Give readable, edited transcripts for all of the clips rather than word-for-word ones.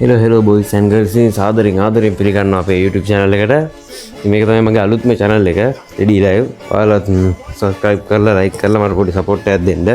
Hello boys and girls සාදරෙන් ආදරෙන් පිළිගන්නවා අපේ YouTube channel එකට. මේක තමයි මගේ අලුත්ම channel එක. Ready live. ඔයාලා subscribe කරලා like කරලා මට පොඩි support එකක් දෙන්න.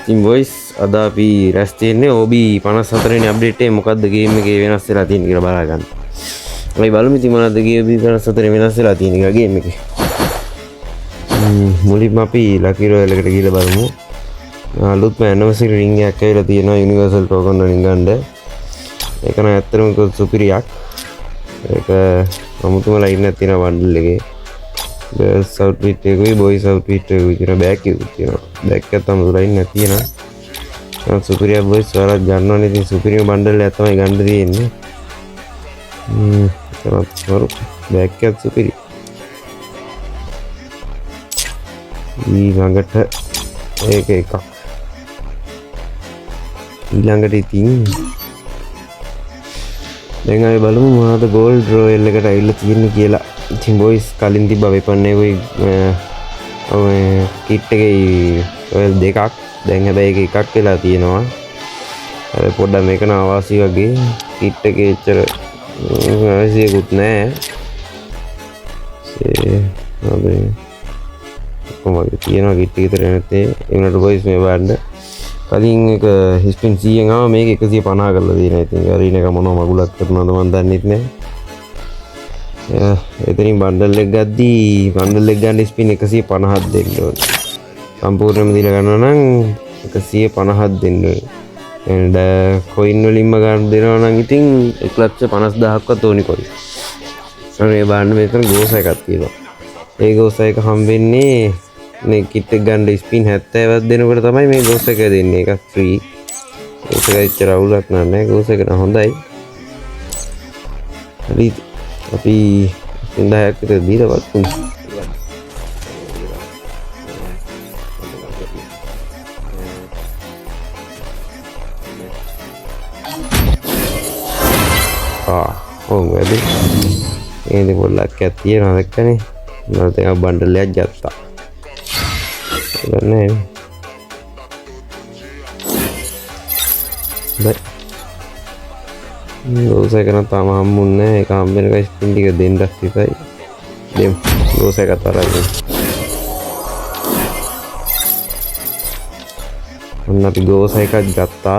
ඉතින් boys අද අපි රැස් තියෙන්නේ OB 54 වෙනි update එකේ මොකද්ද game එකේ වෙනස් වෙලා තියෙන්නේ කියලා බලා ගන්න. අපි බලමු ඉතින් මොනවද OB 54 වෙනස් වෙලා තියෙන්නේ කියලා game එකේ. මුලින්ම අපි Lucky Royale එකට ගිහලා බලමු. අලුත්ම anniversary ring එකක් ඇවිල්ලා තියෙනවා Universal token වලින් ගන්න. ඒක නම් ඇත්තටම සුපිරියක්. ඒක අමුතුම ලයින් එකක් තියෙනවා බන්ඩල් එකේ. girls outfit එකකුයි boys outfit එකකුයි තියෙනවා බෑග් එකකුත් තියෙනවා. බෑග් එකත් අමුතු ලයින් එකක් තියෙනවා. ඒක සුපිරියක් boys ඔයාලා ගන්නවනේ ඉතින් සුපිරිම බන්ඩල් එකක් තමයි ගන්න තියෙන්නේ. ඒකත් වරු බෑග් එකත් සුපිරි. ඊළඟට ඒක එකක්. ඊළඟට ඉතින් දැන් අපි බලමු මොනවද gold royal එකට ඇවිල්ලා තියෙන්නේ කියලා. ඉතින් boys කලින් තිබ්බ weapon එකේ ඔය kit එකේ royal දෙකක්. දැන් හැබැයි ඒක එකක් වෙලා තියෙනවා. අර පොඩ්ඩක් මේක නාවාසි වගේ kit එකේ එච්චර අවශ්‍යකුත් නැහැ. ඒ කොහොමද තියෙනවා kit එක විතර නැත්තේ. ඒකට boys මේ බලන්න. කලින් එක හිස්පින් 100න් ආව මේක 150 කරලා තියෙනවා. ඉතින් අරින එක මොනව මගුලක් කරනවද මන් දන්නෙත් නෑ. එතනින් බන්ඩල් එක ගද්දී බන්ඩල් එක ගන්න ස්පින් 150ක් දෙන්න ඕනේ. සම්පූර්ණයෙන්ම දීලා ගන්නවා නම් 150ක් දෙන්න ඕනේ. එන්න කොයින් වලින්ම ගන්න දෙනවා නම් ඉතින් 1,50,000ක්වත් ඕනි කොයි. මේ බාන්න මෙතන ගෝස එකක් තියෙනවා. ඒ ගෝස එක හම්බෙන්නේ මේ කිට් එක ගන්න ස්පින් 70ක් දෙනකොට තමයි මේ ගෝස් එක දෙන්නේ. එකක් ෆ්‍රී. ඒක ඇත්තට අවුලක් නෑ. ගෝස් එක නම් හොඳයි. හරි අපි 10ක් විතර දීලා වත්තුන්. ඔව් වැඩි. ඒකේ පොල්ලක් තියෙනවා දැක්කනේ. මම තේ බන්ඩල් එකක් ගත්තා. Này đấy đồ xe cái nó tạm hầm mùn này cảm bên cái pin đi cái đến đặt thì vậy đêm đồ xe cả tao này còn là đồ xe cái gata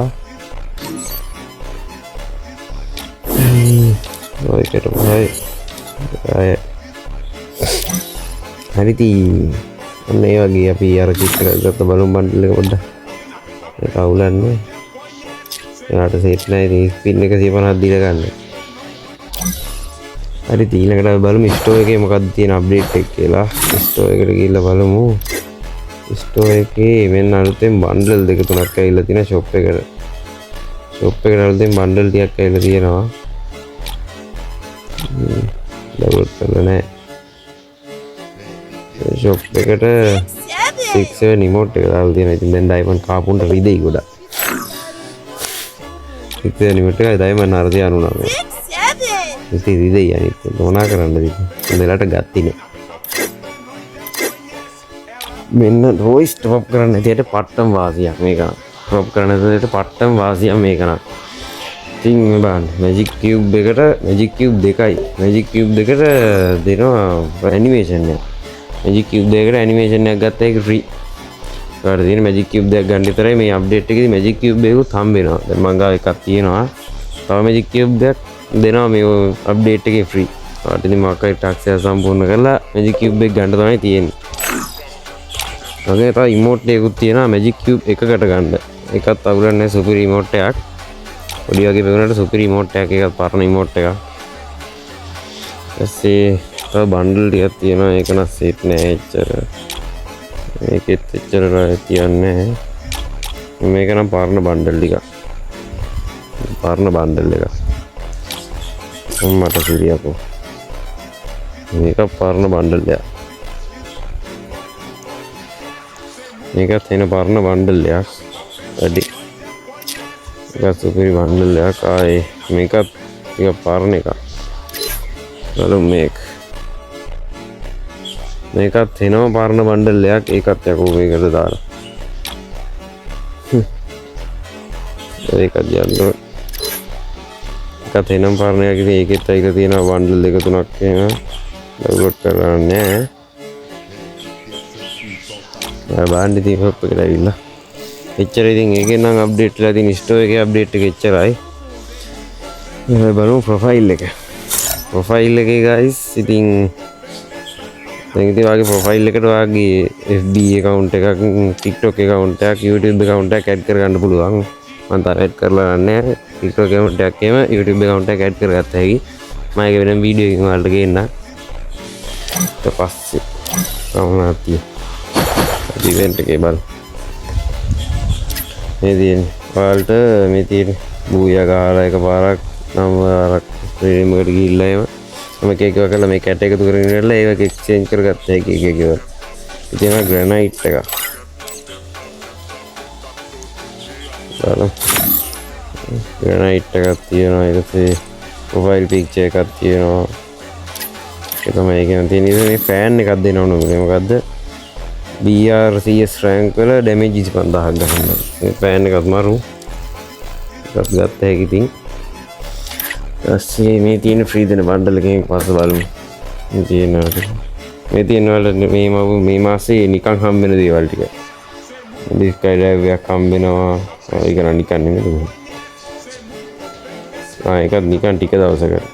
rồi cái đó hay hari thì මේ වගේ අපි අර කිට් එක ගත්ත බලුම් bundle එක පොඩ්ඩක් ඒක අවුලන්නේ. එයාට සෙට් නැහැ ඉතින් ස්පින් 150ක් දීලා ගන්න. හරි ඊළඟට අපි බලමු ස්ටෝර් එකේ මොකක්ද තියෙන අප්ඩේට් එක කියලා. ස්ටෝර් එකට ගිහිල්ලා බලමු. ස්ටෝර් එකේ මෙන්න අලුතෙන් බන්ඩල් දෙක තුනක් ඇවිල්ලා තියෙනවා ෂොප් එකට. ෂොප් එකට අලුතෙන් බන්ඩල් ටිකක් ඇවිල්ලා තියෙනවා. ඩවුන්ලෝඩ් කරලා නැහැ. shop එකට 67 emote එක දාලා තියෙනවා. ඉතින් දැන් ඩයමන්ඩ් කාපුන්ට රිදෙයි ගොඩක්. 67 emote එකයි ඩයමන්ඩ් 499. ඉතින් රිදෙයි අනිත් මොනා කරන්නද ඉතින්. මෙලට ගත්ති නේ. මෙන්න රෝයිස් ටොප් කරන්න ඇතියට පට්ටම් වාසියක් මේක. ටොප් කරන්න ඇතියට පට්ටම් වාසියක් මේක නම්. ඉතින් මේ බලන්න මැජික් කියුබ් එකට මැජික් කියුබ් දෙකයි. මැජික් කියුබ් දෙකට දෙනවා ඇනිමේෂන් එක. Magic Cube දෙකට animation එකක් ගත්තා ඒක free. ඒකට තියෙන Magic Cube දෙකක් ගන්න විතරයි මේ update එකේදී Magic Cube එකකුත් හම්බ වෙනවා. දැන් මං ගාව එකක් තියෙනවා. තව Magic Cube දෙකක් දෙනවා මේ update එකේ free. ඒකට ඉතින් මාකයි ටැක්ස් එක සම්පූර්ණ කරලා Magic Cube එක ගන්න තමයි තියෙන්නේ. ඔගේ තව emote එකකුත් තියෙනවා Magic Cube එකකට ගන්න. ඒකත් අවුලක් නැහැ super emote එකක්. පොඩි වගේ පෙනුනට super emote එකක් ඒකත් පරණ emote එකක්. ඊපස්සේ තව බන්ඩල් ටිකක් තියෙනවා ඒක නම් සෙට් නෑ එච්චර. මේකෙත් එච්චර තියන්නේ නෑ. මේක නම් පරණ බන්ඩල් ටික. පරණ බන්ඩල් එක. මට සුරියකෝ. මේක පරණ බන්ඩල් එකක්. මේකත් එන පරණ බන්ඩල් එකක්. වැඩි. ඒක සුපිරි බන්ඩල් එකක්. ආයේ මේකත් ටික පරණ එකක්. බලමු මේකත් එනවා පරණ බන්ඩල් එකක්. ඒකත් යකෝ මේකට දාලා. ඒකත් යන්න එකත් එනම් පාරණයක් ඉතින් ඒකෙත් අයිලා තියෙනවා බන්ඩල් දෙක තුනක් එහෙම ඩවුන්ලෝඩ් කරන්නේ බලන්න ඉතින් හොප් එකට ඇවිල්ලා එච්චර ඉතින් ඒකෙන් නම් අප්ඩේට් වෙලා තියෙන ස්ටෝර් එකේ අප්ඩේට් එක එච්චරයි බලමු ප්‍රොෆයිල් එකේ guys ඉතින් දැන් ඉතින් වාගේ ප්‍රොෆයිල් එකට වාගේ FB account එකක් TikTok account එකක් YouTube account එකක් add කරගන්න පුළුවන් මම තාම add කරලා නැහැ TikTok account එකක් එහෙම YouTube account එකක් add කරගත්ත හැකි මම ඒක වෙනම වීඩියෝ එකකින් ඔයාලට ගේන්න ඊට පස්සේ කොහොමද ඉවෙන්ට් එකේ බලන්න මේ තියෙන ඔයාලට මේ තියෙන බූයා ගහලා එකපාරක් නම් අරක් ප්‍රීමියම් එකට ගිහිල්ලා එහෙම මම කේක් එක කරලා මේ කැට් එකතු කරගෙන ඉවරලා ඒක එක්ස්චේන්ජ් කරගත්තා ඒක ඉවර ඉතින් ආ ග්‍රැනයිට් එක බලමු ග්‍රැනයිට් එකක් තියෙනවා ඊටසේ ප්‍රොෆයිල් පික්චර් එකක් තියෙනවා ඒක තමයි ඒකෙන් තියෙන ඉතින් මේ ෆෑන් එකක් දෙනව නේ මොකද්ද BRCS rank වල damage 5000ක් ගන්න මේ ෆෑන් එකත් මරු එකක් ගත්ත හැකි ඉතින් ඊපස්සේ මේ තියෙන ෆ්‍රී දෙන බන්ඩල් එකකින් පස්සේ බලමු මේ තියෙන වල මේ මාසේ නිකන් හම්බ වෙන දේවල් ටික මේ ස්කයි ඩ්‍රයිව් එකක් හම්බ වෙනවා ඒක නම් නිකන් නෙමෙයි ඒකත් නිකන් ටික දවසකට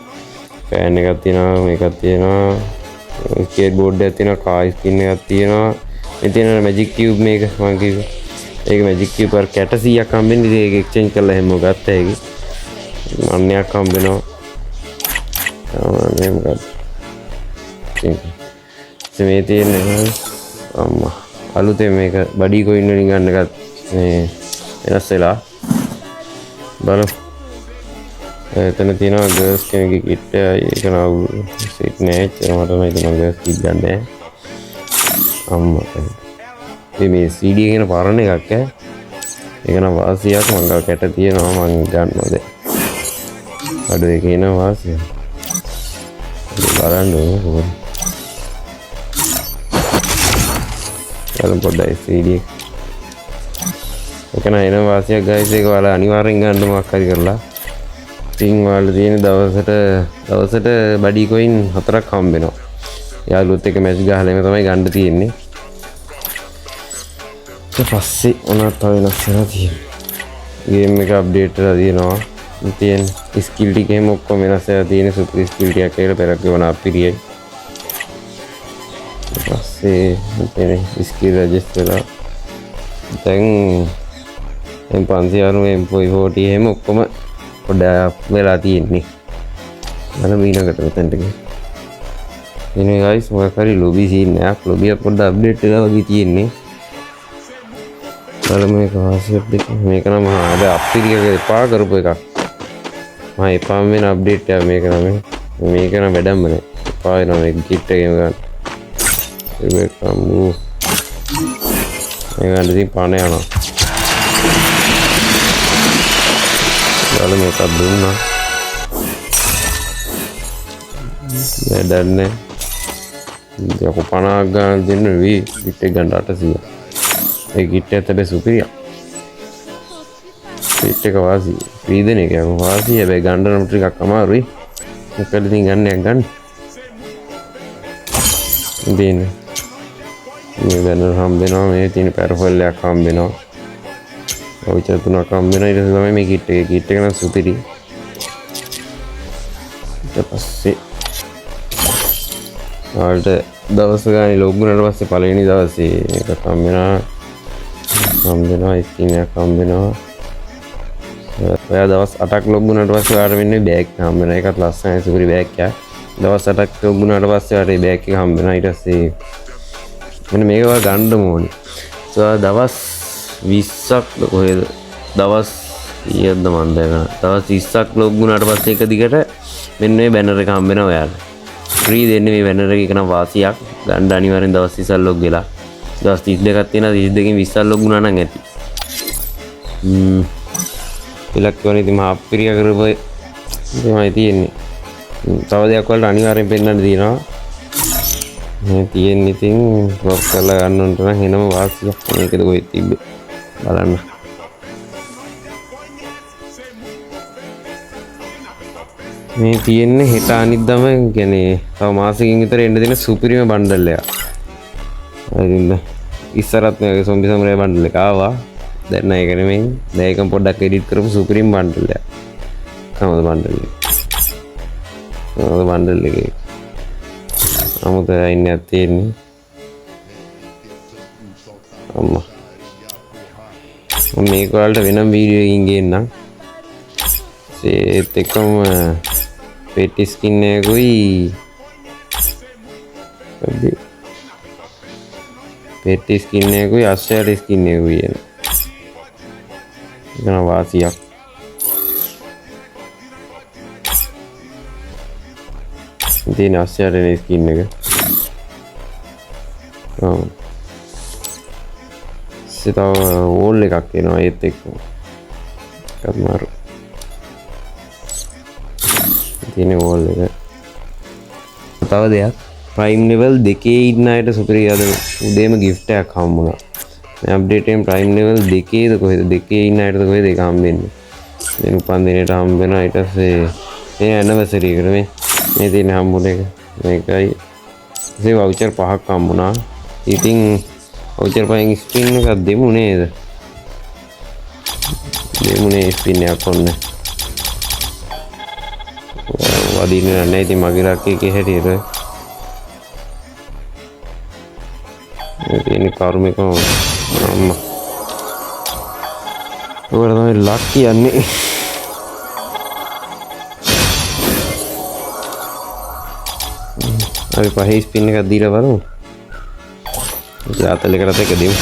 ෆෑන් එකක් තියෙනවා මේකක් තියෙනවා ස්කේට් බෝඩ් එකක් තියෙනවා කාර් ස්කින් එකක් තියෙනවා මේ තියෙන මැජික් කියුබ් මේක මම කිව්වා ඒක මැජික් කියුබ් වල කැට 100ක් හම්බෙන්නේ ඉතින් ඒක එක්ස්චේන්ජ් කරලා හැමෝම ගත්තා ඒක මන්නයක් හම්බ වෙනවා මේ මොකක්ද මේ තියෙන අම්මා අලුතෙන් මේක බඩි කොයින් වලින් ගන්න එකත් මේ වෙනස් වෙලා බලමු එතන තියෙනවා ගර්ල්ස් කෙනෙක්ගේ කිට් ඒක නව සිට් නෑ මට නම් හිතෙනවා ගර්ල්ස් කිට් ගන්න නෑ අම්මා මේ CD එකේන පරණ එකක් ඒක නම් වාසියක් මංගල් කැට තියෙනවා මං ගන්නවා දැන් අඩු එකේ න වාසිය බලන්න ඕනේ බලමු පොඩ්ඩයි CD එක නෑ එන වාසියක් guys ඒක ඔයාලා අනිවාර්යෙන් ගන්න මොකක් හරි කරලා ඉතින් ඔයාලා තියෙන දවසට බඩි කොයින් 4ක් හම්බ වෙනවා යාළුවොත් එක්ක මැච් ගහලා එම තමයි ගන්න තියෙන්නේ ඊට පස්සේ උනත් තව වෙනස් වෙනවා තියෙන්නේ ගේම් එක අප්ඩේට් කරලා තියෙනවා තියෙන ස්කිල් ටික එහෙම ඔක්කොම වෙනස් වෙලා තියෙන සුපර් ස්කිල් ටිකක් කියලා පෙරක් ගෙවන අපිරියයි ඊට පස්සේ තියෙන ස්කිල් රෙජිස්ටර් වෙලා දැන් M500 M40 එහෙම ඔක්කොම පොඩ්ඩක් වෙලා තියෙන්නේ මම ඊළඟට මෙතනට ගිහින් ඉතින් guys මොකක් හරි ලොබි සීන් එකක් ලොබිය පොඩ්ඩක් අප්ඩේට් වෙලා වගේ තියෙන්නේ බලමු මේක වාසියක් දෙක මේක නම් අද අප්ඩේට් එක එපා කරපු එකක් මම එපාම වෙන අප්ඩේට් එක මේක නම් වැඩම නෑ එපා වෙනවා මේක කිට් එකේම ගන්න ඒක කම්මු මේ ගන්න ඉතින් පාන යනවා බලමු මේක දුන්නා වැඩන්නේ යකෝ 50ක් ගන්න දෙන්න වෙයි කිට් එක ගන්න 800 ඒ කිට් එක තමයි සුපිරිය කිට් එක වාසි ෆ්‍රී දෙන එක යකෝ වාසි හැබැයි ගන්න නම් ටිකක් අමාරුයි මොකද ඉතින් ගන්නයක් ගන්න ඉතින් මේ බැනර් හම්බ වෙනවා මේ තියෙන පැරෆල් එකක් හම්බ වෙනවා වචර තුනක් හම්බ වෙනවා ඊට තමයි මේ කිට් එක නම් සුපිරි ඊට පස්සේ ආල්ට දවස් ගානේ ලොග් වුණාට පස්සේ පළවෙනි දවසේ මේක හම්බ වෙනවා ස්කින් එකක් හම්බ වෙනවා ඔයා දවස් 8ක් ලොග් වුණාට පස්සේ ඔයාලට මෙන්න බෑග් හම්බ වෙනවා ඒකත් ලස්සනයි සුපිරි බෑග් එකක් දවස් 8ක් ලොග් වුණාට පස්සේ ඔයාලට මේ බෑග් එක හම්බ වෙනවා ඊට පස්සේ මෙන්න මේක ඔයා ගන්න ඕනේ දවස් 20ක් කොහෙද දවස් ඊයක්ද මන් දැනගන්න දවස් 20ක් ලොග් වුණාට පස්සේ එක දිගට මෙන්න මේ බැනර් එක හම්බ වෙනවා ඔයාලට ෆ්‍රී දෙන්නේ මේ බැනර් එක නම් වාසියක් ගන්න අනිවාර්යෙන් දවස් 30ක් ලොග් වෙලා දවස් 32ක් තියෙනවා 32කින් 20ක් ලොග් වුණා නම් ඇති ඉලක්ක වනේ ඉතින් මහා අප්පිරිය කරපොයි තමයි තියෙන්නේ තව දෙයක් වලට අනිවාර්යෙන් පෙන්නන්න තියෙනවා මේ තියෙන්නේ ඉතින් ක්‍රොප් කරලා ගන්න උන්ට නම් එනම වාසියක් මේකද කොහෙද තිබ්බේ බලන්න මේ තියෙන්නේ හෙට අනිද්දාම කියන්නේ තව මාසෙකින් විතර එන්න දෙන සුපිරිම බණ්ඩල් එක. හරිද? ඉස්සරත් මේ සොම්බි සමුරයි බණ්ඩල් එක ආවා. දැන් නෑ ඒක නෙමෙයි. දැන් ඒක පොඩ්ඩක් එඩිට් කරපු සුපිරිම බණ්ඩල් එක. කොහමද බණ්ඩල් එක? කොහමද බණ්ඩල් එක? 아무도 ඉන්නේ තියෙන්නේ. අම්මා. මේක වලට වෙනම වීඩියෝ එකකින් ගේන්නම්. ඒත් එක්කම පෙටි ස්කින් එකකුයි පෙටි ස්කින් එකකුයි අස්සයට ස්කින් එකකුයි එන. ඒක වාසියක්. ඉතින් අස්සයට ස්කින් එක. තව වෝල් එකක් එනවා ඒත් එක්කම. ඒකත් මාරු. තියෙන වෝල් එක. තව දෙයක් ප්‍රයිම් ලෙවල් 2 ඉන්න අයට සුපිරි අද උදේම gift එකක් හම්බුණා. මේ අප්ඩේට් එකෙන් ප්‍රයිම් ලෙවල් 2ද කොහෙද 2 ඉන්න අයටද කොහෙද ඒක හම්බෙන්නේ. දැන් උපන් දිනේට හම්බ වෙනවා ඊට පස්සේ මේ ඇනිවර්සරි එකට මේ තියෙන හම්බුන එක මේකයි. ඒ වවුචර් 5ක් හම්බුණා. ඉතින් වවුචර් 5න් ස්පින් එකක් දෙමු නේද? දෙමුනේ ස්පින් එකක් ඔන්න. වදින්න නැහැ ඉතින් මගේ ලක්කේ හැටියට. මේ තියෙන කර්මික අම්මා. ඔයාලා තමයි ලක් කියන්නේ. අපි පහේ ස්පින් එකක් දීලා බලමු. ජාතලයකටත් එක දෙමු.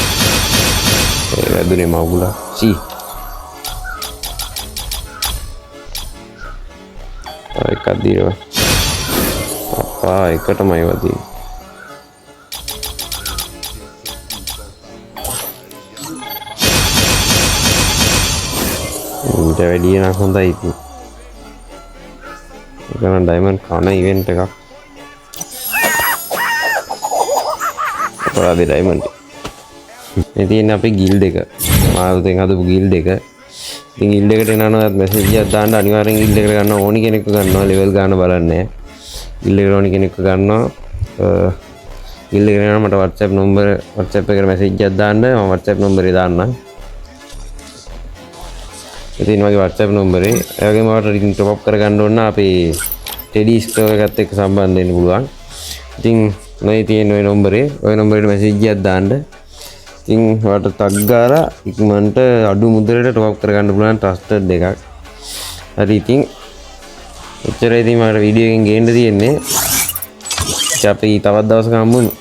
ඒ වැදුනේ මවුලා. සී. එකක් දීලා. අප්පා එකටමයි වදින්නේ. ඊට වැඩිය නම් හොඳයි ඉතින්. ඒක නම් ඩයමන්ඩ් කන ඉවෙන්ට් එකක්. අපරාධ ඩයමන්ඩ්. මේ තියෙන අපේ ගිල්ඩ් එක. මාළුතෙන් හදපු ගිල්ඩ් එක. ඉතින් ගිල්ඩ් එකට එනවනවත් මැසේජ් එකක් දාන්න අනිවාර්යෙන් ගිල්ඩ් එකට ගන්න ඕනි කෙනෙක්ව ගන්නවා ලෙවල් ගන්න බලන්නේ. ගිල්ඩ් එකට ඕනි කෙනෙක්ව ගන්නවා. ගිල්ඩ් එකට යනවා මට WhatsApp එකට මැසේජ් එකක් දාන්න මම WhatsApp නම්බරේ දාන්නම්. ඉතින් මගේ WhatsApp නම්බරේ ඒ වගේම මට ඉතින් টপ අප් කරගන්න ඕන අපේ ටෙඩි ස්ටෝර් එකත් එක්ක සම්බන්ධ වෙන්න පුළුවන්. ඉතින් මේ තියෙන ওই නම්බරේට මැසේජ් එකක් දාන්න. ඉතින් ඔයාලට ටග් ගාලා ඉක්මනට අඩු මුදලට টপ අප් කරගන්න පුළුවන් ට්‍රස්ටඩ් එකක්. හරි ඉතින් එච්චරයි ඉතින් මට වීඩියෝ එකෙන් ගේන්න තියෙන්නේ. අපි තවත් දවසක හම්බුමු.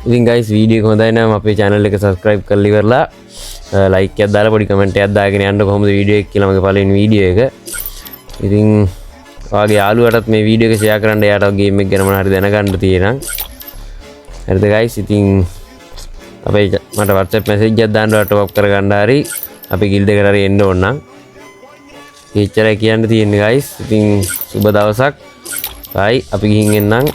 ඉතින් guys වීඩියෝ එක හොඳයි නම් අපේ channel එක subscribe කරලා ඉවරලා like එකක් දාලා පොඩි comment එකක් දාගෙන යන්න කොහොමද වීඩියෝ එක කියලා මගේ පළවෙනි වීඩියෝ එක. ඉතින් ඔයාගේ යාළුවටත් මේ වීඩියෝ එක share කරන්න එයාට ගේම් එක ගැන මොන හරි දැනගන්න තියෙනම්. හරිද guys ඉතින් අපේ මට WhatsApp message එකක් දාන්න ඔයාලට top up කරගන්න හරි අපි guild එකට හරි එන්න ඕන නම්. එච්චරයි කියන්න තියෙන්නේ guys. ඉතින් සුබ දවසක්. bye අපි ගිහින් එන්නම්.